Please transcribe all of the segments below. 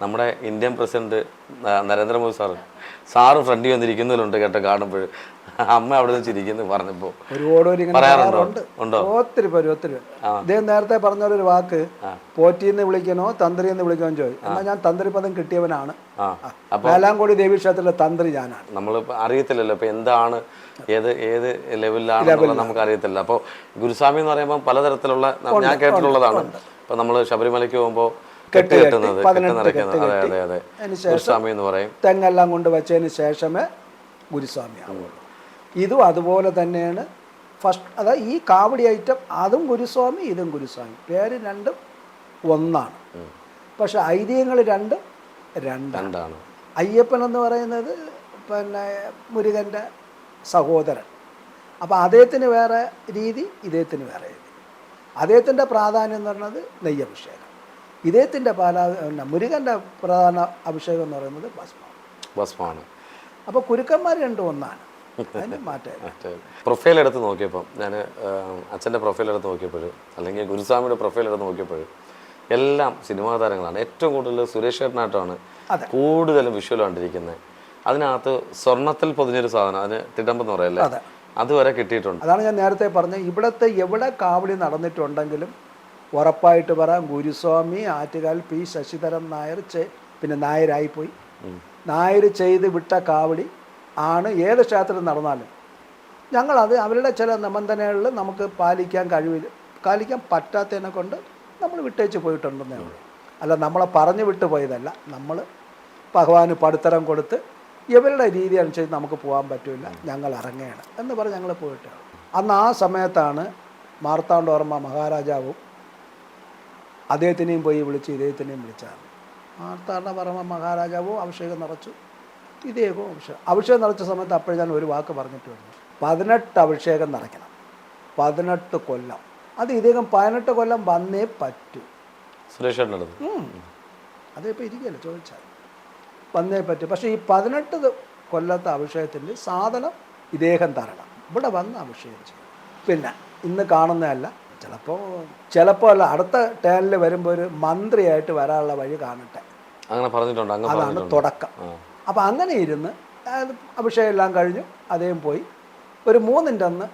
നമ്മുടെ Indian president Narendra Modi sir ഫ്രണ്ടിൽ വന്നിരിക്കുന്നതിലുണ്ട് കേട്ടോ കാണുമ്പോൾ. അമ്മ അവിടെ നിന്ന് ചിരിക്കുന്നു പറഞ്ഞപ്പോൾ പറയാറുണ്ടോ? ഒത്തിരി പേര് ഇദ്ദേഹം നേരത്തെ പറഞ്ഞൊരു വാക്ക് പോറ്റിന്ന് വിളിക്കണോ തന്ത്രിന്ന് വിളിക്കണോ ചോദിച്ചു. എന്നാൽ ഞാൻ തന്ത്രി പദം കിട്ടിയവനാണ്. വേലാങ്കോടി ദേവീക്ഷേത്രത്തിലെ തന്ത്രി ഞാനാണ്. നമ്മൾ അറിയത്തില്ലല്ലോ ഇപ്പൊ എന്താണ് ഏത് ലെവലിലാണെന്നുള്ള നമുക്ക് അറിയത്തില്ല. അപ്പോൾ ഗുരുസ്വാമി എന്ന് പറയുമ്പോൾ പലതരത്തിലുള്ള ഞാൻ കേട്ടിട്ടുള്ളതാണ്. ഇപ്പൊ നമ്മൾ ശബരിമലയ്ക്ക് പോകുമ്പോൾ കെട്ടുന്നത് ഗുരുസ്വാമി എന്ന് പറയും. തെങ്ങെല്ലാം കൊണ്ട് വെച്ചതിന് ശേഷമേ ഗുരുസ്വാമി ആവുള്ളൂ. ഇതും അതുപോലെ തന്നെയാണ്. ഫസ്റ്റ് അതായത് ഈ കാവടി ഐറ്റം അതും ഗുരുസ്വാമി ഇതും ഗുരുസ്വാമി, പേര് രണ്ടും ഒന്നാണ്. പക്ഷെ ഐതിഹ്യങ്ങൾ രണ്ടും രണ്ടാണ്. അയ്യപ്പൻ എന്ന് പറയുന്നത് പിന്നെ മുരുകൻ്റെ സഹോദരൻ. അപ്പോൾ അദ്ദേഹത്തിന് വേറെ രീതി, ഇദ്ദേഹത്തിന് വേറെ രീതി. അദ്ദേഹത്തിൻ്റെ പ്രാധാന്യം എന്ന് പറയുന്നത് നെയ്യഭിഷേകം. ഇദ്ദേഹത്തിൻ്റെ മുരുകൻ്റെ പ്രധാന അഭിഷേകം എന്ന് പറയുന്നത് ഭസ്മമാണ്. അപ്പോൾ കുരുക്കന്മാർ രണ്ടും ഒന്നാണ്. അതിന് മാറ്റം. പ്രൊഫൈൽ എടുത്ത് നോക്കിയപ്പോൾ ഞാൻ അച്ഛൻ്റെ പ്രൊഫൈൽ എടുത്ത് നോക്കിയപ്പോഴും അല്ലെങ്കിൽ ഗുരുസ്വാമിയുടെ പ്രൊഫൈൽ എടുത്ത് നോക്കിയപ്പോഴും എല്ലാം സിനിമാ താരങ്ങളാണ്. ഏറ്റവും കൂടുതൽ സുരേഷ് ചേട്ടനായിട്ടാണ് കൂടുതലും വിഷ്വൽ കണ്ടിരിക്കുന്നത്. അതിനകത്ത് സ്വർണത്തിൽ പൊതിഞ്ഞൊരു സാധനം, അതിന് തിടമ്പെന്ന് പറയല്ലേ, അതുവരെ കിട്ടിയിട്ടുണ്ട്. അതാണ് ഞാൻ നേരത്തെ പറഞ്ഞത്. ഇവിടുത്തെ എവിടെ കാവടി നടന്നിട്ടുണ്ടെങ്കിലും ഉറപ്പായിട്ട് പറയാം ഗുരുസ്വാമി ആറ്റുകാൽ പി ശശിധരൻ നായർ പിന്നെ നായരായിപ്പോയി. നായർ ചെയ്ത് വിട്ട കാവടി ആണ് ഏത് ക്ഷേത്രത്തിൽ നടന്നാലും ഞങ്ങളത് അവരുടെ ചില നിബന്ധനകളിൽ നമുക്ക് പാലിക്കാൻ പറ്റാത്തതിനെ കൊണ്ട് നമ്മൾ വിട്ടേച്ച് പോയിട്ടുണ്ടെന്നേ ഉള്ളൂ. അല്ല നമ്മളെ പറഞ്ഞു വിട്ടു പോയതല്ല. നമ്മൾ ഭഗവാന് പടുത്തരം കൊടുത്ത് ഇവരുടെ രീതി അനുസരിച്ച് നമുക്ക് പോകാൻ പറ്റില്ല, ഞങ്ങൾ ഇറങ്ങുകയാണ് എന്ന് പറഞ്ഞ് ഞങ്ങൾ പോയിട്ടാണ്. അന്ന് ആ സമയത്താണ് മാർത്താണ്ഡവർമ്മ മഹാരാജാവും അദ്ദേഹത്തിനെയും പോയി വിളിച്ച് ഇദ്ദേഹത്തിനെയും വിളിച്ചാണ്. മാർത്താണ്ഡവർമ്മ മഹാരാജാവും അഭിഷേകം നിറച്ചു, ഇദ്ദേഹവും അഭിഷേകം നിറച്ച സമയത്ത് അപ്പോഴും ഞാൻ ഒരു വാക്ക് പറഞ്ഞിട്ട് വരുന്നു, 18 അഭിഷേകം നിറയ്ക്കണം, 18 കൊല്ലം. അത് ഇദ്ദേഹം 18 കൊല്ലം വന്നേ പറ്റൂ. അതിപ്പോൾ ഇരിക്കുകയല്ലോ ചോദിച്ചാൽ വന്നേ പറ്റൂ. പക്ഷേ ഈ 18 കൊല്ലത്തെ അഭിഷേകത്തിൻ്റെ സാധനം ഇദ്ദേഹം തരണം, ഇവിടെ വന്ന് അഭിഷേകം ചെയ്യും. പിന്നെ ഇന്ന് കാണുന്നതല്ല, ചിലപ്പോൾ അല്ല, അടുത്ത ടേണിൽ വരുമ്പോൾ ഒരു മന്ത്രിയായിട്ട് വരാനുള്ള വഴി കാണട്ടെ, അങ്ങനെ പറഞ്ഞിട്ടുണ്ട്. അതാണ് തുടക്കം. അപ്പോൾ അങ്ങനെ ഇരുന്ന് അഭിഷേകം എല്ലാം കഴിഞ്ഞു അദ്ദേഹം പോയി. ഒരു 3-ൻ്റെ അന്ന്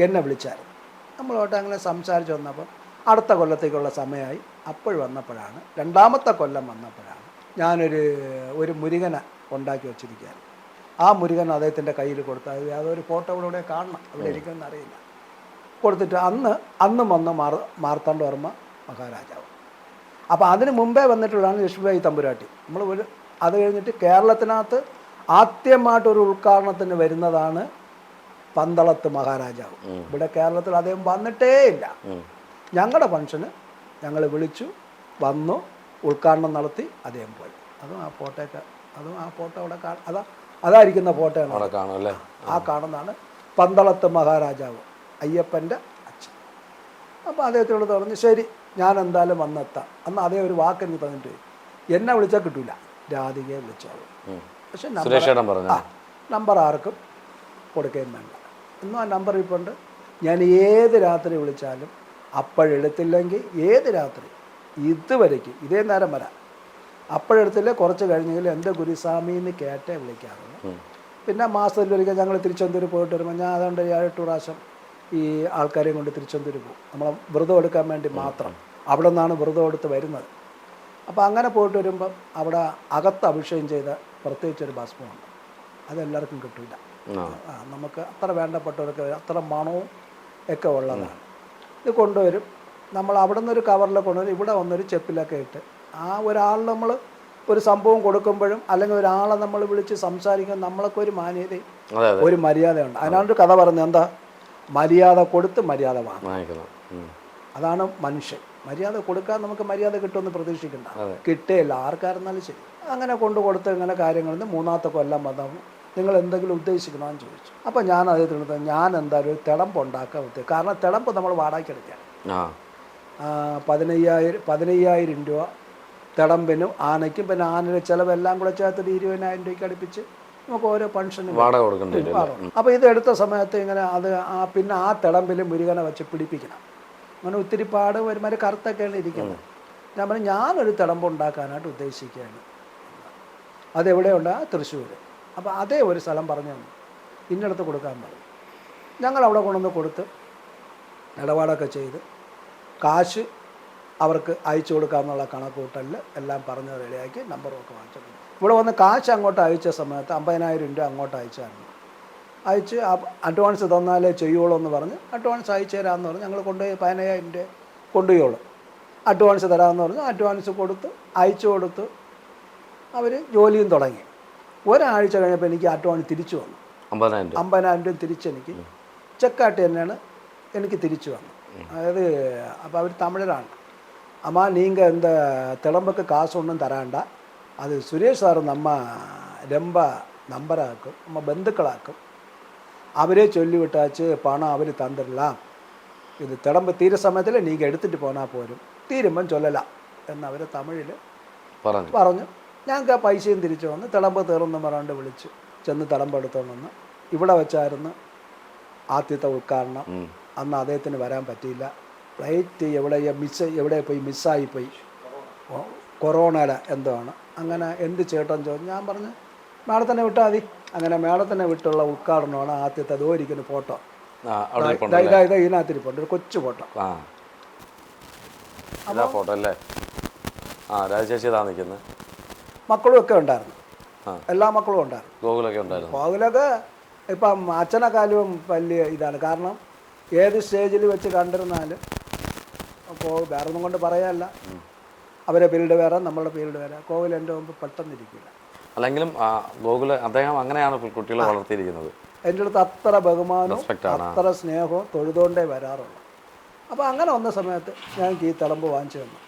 എന്നെ വിളിച്ചായിരുന്നു. നമ്മളോട്ട് അങ്ങനെ സംസാരിച്ച് വന്നപ്പോൾ അടുത്ത കൊല്ലത്തേക്കുള്ള സമയമായി. അപ്പോൾ വന്നപ്പോഴാണ്, 2ാമത്തെ കൊല്ലം വന്നപ്പോഴാണ് ഞാനൊരു മുരുകനെ ഉണ്ടാക്കി വച്ചിരിക്കുകയാണ്. ആ മുരുകൻ അദ്ദേഹത്തിൻ്റെ കയ്യിൽ കൊടുത്ത്, അത് യാതൊരു ഫോട്ടോയിലൂടെ കാണണം, അവിടെ ഇരിക്കുമെന്ന് അറിയില്ല, കൊടുത്തിട്ട് അന്നും വന്ന് മാർത്താണ്ഡവർമ്മ മഹാരാജാവ്. അപ്പോൾ അതിന് മുമ്പേ വന്നിട്ടുള്ളതാണ് ലക്ഷ്മിബായി തമ്പുരാട്ടി. അത് കഴിഞ്ഞിട്ട് കേരളത്തിനകത്ത് ആദ്യമായിട്ടൊരു ഉദ്ഘാടനത്തിന് വരുന്നതാണ് പന്തളത്ത് മഹാരാജാവ്. ഇവിടെ കേരളത്തിൽ അദ്ദേഹം വന്നിട്ടേ ഇല്ല. ഞങ്ങളുടെ ഫംഗ്ഷന് ഞങ്ങൾ വിളിച്ചു, വന്നു, ഉദ്ഘാടനം നടത്തി, അദ്ദേഹം പോയി. അതും ആ ഫോട്ടോ അവിടെ അതായിരിക്കുന്ന ഫോട്ടോയാണ്. ആ കാണുന്നതാണ് പന്തളത്ത് മഹാരാജാവ്, അയ്യപ്പൻ്റെ അച്ഛൻ. അപ്പോൾ അദ്ദേഹത്തോട് പറഞ്ഞു, ശരി ഞാൻ എന്തായാലും വന്നെത്താം. അന്ന് അതേ ഒരു വാക്ക് എനിക്ക് തന്നിട്ട്, എന്നെ വിളിച്ചാൽ കിട്ടൂല, രാധികയെ വിളിച്ചോളൂ. പക്ഷെ നമ്പർ ആർക്കും കൊടുക്കുകയും വേണ്ട. ഇന്നും ആ നമ്പർ ഇപ്പോൾ ഉണ്ട്. ഞാൻ ഏത് രാത്രി വിളിച്ചാലും അപ്പോഴെടുത്തില്ലെങ്കിൽ ഏത് രാത്രി ഇതുവരയ്ക്ക് ഇതേ നേരം വരാം. അപ്പോഴെടുത്തില്ലേ കുറച്ച് കഴിഞ്ഞെങ്കിൽ എൻ്റെ ഗുരുസ്വാമിന്ന് കേട്ടേ വിളിക്കാറുള്ളൂ. പിന്നെ മാസത്തിൽ ഒരിക്കൽ ഞങ്ങൾ തിരുച്ചെന്തൂർ പോയിട്ട് വരുമ്പോൾ ഞാൻ അതുകൊണ്ട് 7-8 പ്രാവശ്യം ഈ ആൾക്കാരെയും കൊണ്ട് തിരുച്ചെന്തൂർ പോകും, നമ്മളെ വ്രതം എടുക്കാൻ വേണ്ടി മാത്രം. അവിടെ നിന്നാണ് വ്രതം എടുത്ത് വരുന്നത്. അപ്പോൾ അങ്ങനെ പോയിട്ട് വരുമ്പം അവിടെ അകത്ത് അഭിഷേകം ചെയ്ത പ്രത്യേകിച്ചൊരു ഭസ്മമുണ്ട്, അതെല്ലാവർക്കും കിട്ടില്ല. നമുക്ക് അത്ര വേണ്ടപ്പെട്ടവർക്ക് അത്ര മണവും ഒക്കെ ഉള്ളതാണ്. ഇത് കൊണ്ടുവരും, നമ്മൾ അവിടെ നിന്നൊരു കവറിൽ കൊണ്ടുവരും, ഇവിടെ വന്നൊരു ചെപ്പിലൊക്കെ ഇട്ട് ആ ഒരാൾ നമ്മൾ ഒരു സംഭവം കൊടുക്കുമ്പോഴും അല്ലെങ്കിൽ ഒരാളെ നമ്മൾ വിളിച്ച് സംസാരിക്കുമ്പോൾ നമ്മളൊക്കെ ഒരു മാന്യതയും ഒരു മര്യാദയുണ്ട്. അതിനാണ് കഥ പറഞ്ഞത്, എന്താ, മര്യാദ കൊടുത്ത് മര്യാദ വാങ്ങണം. അതാണ് മനുഷ്യൻ. മര്യാദ കൊടുക്കാൻ നമുക്ക് മര്യാദ കിട്ടുമെന്ന് പ്രതീക്ഷിക്കണ്ട, കിട്ടുകയില്ല ആർക്കായിരുന്നാലും ശരി. അങ്ങനെ കൊടുത്ത് ഇങ്ങനെ കാര്യങ്ങളിൽ നിന്ന് 3ാമത്തെ കൊല്ലം വന്നപ്പോൾ നിങ്ങൾ എന്തെങ്കിലും ഉദ്ദേശിക്കണമെന്ന് ചോദിച്ചു. അപ്പോൾ ഞാൻ അദ്ദേഹത്തിനടുത്ത് ഞാൻ എന്തായാലും ഒരു തിടമ്പ് ഉണ്ടാക്കാൻ ഉദ്ദേശിച്ചു. കാരണം തിടമ്പ് നമ്മൾ വാടകയ്ക്ക് എടുക്കുകയാണ്. 15,000 രൂപ തിടമ്പിനും ആനയ്ക്കും, പിന്നെ ആനയുടെ ചിലവെല്ലാം കൂടെ ചേർത്ത് 20,000 രൂപയ്ക്ക് അടുപ്പിച്ച് നമുക്ക് ഓരോ ഫംഗ്ഷനും വാടക കൊടുക്കണം. അപ്പോൾ ഇത് എടുത്ത സമയത്ത് ഇങ്ങനെ പിന്നെ ആ തിടമ്പിൽ മുരുകനെ വെച്ച് പിടിപ്പിക്കണം. അങ്ങനെ ഒത്തിരി പാട് ഒരുമാതിരി കറുത്തൊക്കെയാണ് ഇരിക്കുന്നത്. ഞാൻ പറഞ്ഞു ഞാനൊരു തിടമ്പ് ഉണ്ടാക്കാനായിട്ട് ഉദ്ദേശിക്കുകയാണ്. അതെവിടെയുണ്ട്? തൃശ്ശൂർ. അപ്പോൾ അതേ ഒരു സ്ഥലം പറഞ്ഞു തന്നു, ഇന്നടത്ത് കൊടുക്കാൻ പറഞ്ഞു. ഞങ്ങളവിടെ കൊണ്ടുവന്ന് കൊടുത്ത് ഇടപാടൊക്കെ ചെയ്ത് കാശ് അവർക്ക് അയച്ചു കൊടുക്കാമെന്നുള്ള കണക്കൂട്ടലിൽ എല്ലാം പറഞ്ഞ് റെഡിയാക്കി നമ്പറൊക്കെ വാങ്ങിച്ചിട്ടുണ്ട്. ഇവിടെ വന്ന് കാശ് അങ്ങോട്ട് അയച്ച സമയത്ത് 50,000 രൂപ അങ്ങോട്ട് അയച്ചായിരുന്നു. അയച്ച് അഡ്വാൻസ് തന്നാലേ ചെയ്യുള്ളൂ എന്ന് പറഞ്ഞ് അഡ്വാൻസ് അയച്ചു തരാമെന്ന് പറഞ്ഞ് ഞങ്ങൾ കൊണ്ടുപോയി 15,000 രൂപ കൊണ്ടുപോയുള്ളൂ. അഡ്വാൻസ് തരാമെന്ന് പറഞ്ഞു. അഡ്വാൻസ് കൊടുത്ത് അയച്ചു കൊടുത്ത് അവർ ജോലിയും തുടങ്ങി. ഒരാഴ്ച കഴിഞ്ഞപ്പോൾ എനിക്ക് അഡ്വാൻസ് തിരിച്ചു വന്നു. 50,000 രൂപ തിരിച്ചെനിക്ക് ചെക്കായിട്ട് തന്നെയാണ് എനിക്ക് തിരിച്ചു വന്നു. അതായത് അപ്പോൾ അവർ തമിഴരാണ്. അമ്മാ നീങ്ക இந்த திளம்புக்கு காசு ஒன்றும் தராണ്ട, அது சுரேஷ் சார் நம்ம ரொம்ப நம்பராக்கும், நம்ம பந்துக்களாக்கும், அவரே சொல்லிவிட்டாச்சு பணம் അവർ തന്നിടலாம், ഇത് തിളമ്പ് തീരെ സമയത്തിൽ നിങ്ങൾ എടുത്തിട്ട് പോന്നാൽ പോരും, തീരുമ്പം ചൊല്ലലാം എന്നവർ തമിഴിൽ പറഞ്ഞു. ഞങ്ങൾക്ക് ആ പൈസയും തിരിച്ചു വന്ന് തിളമ്പ് തീർന്ന് പറഞ്ഞുകൊണ്ട് വിളിച്ചു ചെന്ന് തിളമ്പ് എടുത്തോണ്ട് വന്ന് ഇവിടെ വെച്ചായിരുന്നു ആദ്യത്തെ ഉദ്ഘാടനം. അന്ന് അദ്ദേഹത്തിന് വരാൻ പറ്റിയില്ല. ഫ്ലൈറ്റ് എവിടെ പോയി മിസ്സായിപ്പോയി, കൊറോണയുടെ എന്തോ ആണ്. അങ്ങനെ എന്ത് ചേട്ടൻ ചോദിച്ചു. ഞാൻ പറഞ്ഞു മേഡത്തിനെ വിട്ടാൽ മതി. അങ്ങനെ മേഡത്തിനെ വിട്ടുള്ള ഉദ്ഘാടനമാണ് ആദ്യത്തെ. അതോ ഇരിക്കുന്ന ഫോട്ടോ ഇതിനകത്തിരിപ്പുണ്ട്, ഒരു കൊച്ചു ഫോട്ടോ. ഫോട്ടോ അല്ലേ? മക്കളും ഒക്കെ ഉണ്ടായിരുന്നു, എല്ലാ മക്കളും ഉണ്ടായിരുന്നു. ഗോകുലൊക്കെ ഇപ്പം അച്ഛനെക്കാളും വലിയ ഇതാണ്. കാരണം ഏത് സ്റ്റേജിൽ വെച്ച് കണ്ടിരുന്നാലും അപ്പോൾ വേറെ ഒന്നും കൊണ്ട് പറയാനല്ല, അവരെ ഫീൽഡ് വേറെ നമ്മളുടെ ഫീൽഡ് വേറെ. കോവിൽ എൻ്റെ മുമ്പ് പെട്ടെന്നിരിക്കില്ല. അല്ലെങ്കിലും ഗോകുല അദ്ദേഹം അങ്ങനെയാണ് കുട്ടികളെ വളർത്തിയിരിക്കുന്നത്. എൻ്റെ അടുത്ത് അത്ര ബഹുമാനവും അത്ര സ്നേഹവും തൊഴുതുകൊണ്ടേ വരാറുള്ളൂ. അപ്പോൾ അങ്ങനെ വന്ന സമയത്ത് ഞങ്ങൾക്ക് ഈ തിളമ്പ് വാങ്ങിച്ചു തന്നു.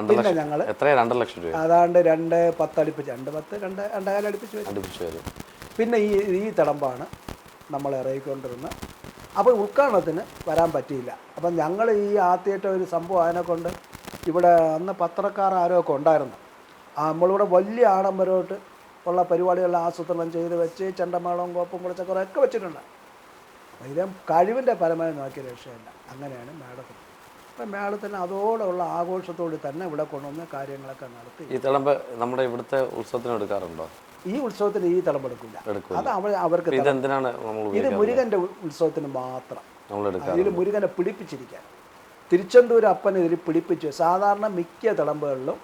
പിന്നെ ഞങ്ങൾ $2 ലക്ഷം രൂപ അതാണ്ട് 2.10 അടുപ്പിച്ച് 2.5 അടുപ്പിച്ച് വരും. പിന്നെ ഈ തിളമ്പാണ് നമ്മൾ ഇറങ്ങിക്കൊണ്ടിരുന്നത്. അപ്പോൾ ഉദ്ഘാടനത്തിന് വരാൻ പറ്റിയില്ല. അപ്പം ഞങ്ങൾ ഈ ആദ്യമായിട്ട് ഒരു സംഭവം അതിനെക്കൊണ്ട് ഇവിടെ അന്ന് പത്രക്കാർ ആരൊക്കെ ഉണ്ടായിരുന്നു. നമ്മളിവിടെ വലിയ ആഡംബരമായിട്ട് ഉള്ള പരിപാടികളെല്ലാം ആസൂത്രണം ചെയ്ത് വെച്ച് ചെണ്ടമേളവും കോപ്പും കുളച്ചക്കറ ഒക്കെ വെച്ചിട്ടുണ്ട്. ഇതേ കഴിവിൻ്റെ പരമായി നോക്കിയ രക്ഷയില്ല. അങ്ങനെയാണ് മേഡത്തിന്. അപ്പം മേഡത്തിന് അതോടുള്ള ആഘോഷത്തോട് തന്നെ ഇവിടെ കൊണ്ടുവന്ന് കാര്യങ്ങളൊക്കെ നടത്തി. ഈ തിളമ്പ് നമ്മുടെ ഇവിടുത്തെ ഉത്സവത്തിന് എടുക്കാറുണ്ടോ? ഈ ഉത്സവത്തിന് ഈ തിളമ്പെടുക്കില്ല. അത് അവർക്ക് ഇത് മുരുകൻ്റെ ഉത്സവത്തിന് മാത്രം. ഇതിൽ മുരുകനെ പിടിപ്പിച്ചിരിക്കാൻ തിരുച്ചെന്തൂർ അപ്പൻ ഇതിൽ പിടിപ്പിച്ചു. സാധാരണ മിക്ക തിളമ്പുകളിലും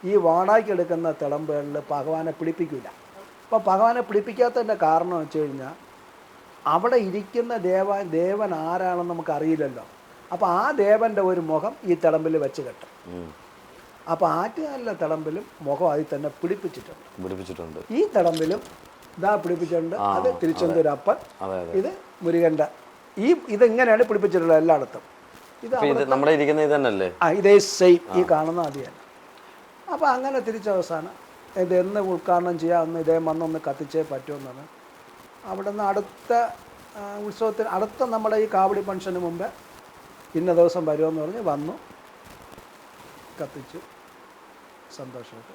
ഈ വാടകയ്ക്ക് എടുക്കുന്ന തിളമ്പുകളിൽ ഭഗവാനെ പിടിപ്പിക്കില്ല. അപ്പോൾ ഭഗവാനെ പിടിപ്പിക്കാത്തതിൻ്റെ കാരണം വെച്ച് കഴിഞ്ഞാൽ അവിടെ ഇരിക്കുന്ന ദേവൻ ആരാണെന്ന് നമുക്കറിയില്ലല്ലോ. അപ്പോൾ ആ ദേവൻ്റെ ഒരു മുഖം ഈ തിളമ്പിൽ വെച്ച് കെട്ടും. അപ്പോൾ ആറ്റുകാലിലെ തിളമ്പിലും മുഖം അതിൽ തന്നെ പിടിപ്പിച്ചിട്ടുണ്ട്. ഈ തിളമ്പിലും ഇതാ പിടിപ്പിച്ചിട്ടുണ്ട്. അത് തിരുച്ചെന്തൂരപ്പൻ, ഇത് മുരുകൻ്റെ. ഇതിങ്ങനെയാണ് പിടിപ്പിച്ചിട്ടുള്ളത് എല്ലായിടത്തും. ഇതേ സെയിം ഈ കാണുന്ന ആദ്യം. അപ്പോൾ അങ്ങനെ തിരിച്ചവസാനം ഇത് എന്ന് ഉദ്ഘാടനം ചെയ്യാമെന്ന് ഇതേ വന്നൊന്ന് കത്തിച്ചേ പറ്റുമെന്നാണ്. അവിടെ നിന്ന് അടുത്ത ഉത്സവത്തിന് അടുത്ത നമ്മുടെ ഈ കാവടി ഫംഗ്ഷന് മുമ്പേ ഇന്ന ദിവസം വരുമെന്ന് പറഞ്ഞ് വന്നു, കത്തിച്ചു, സന്തോഷമായിട്ട്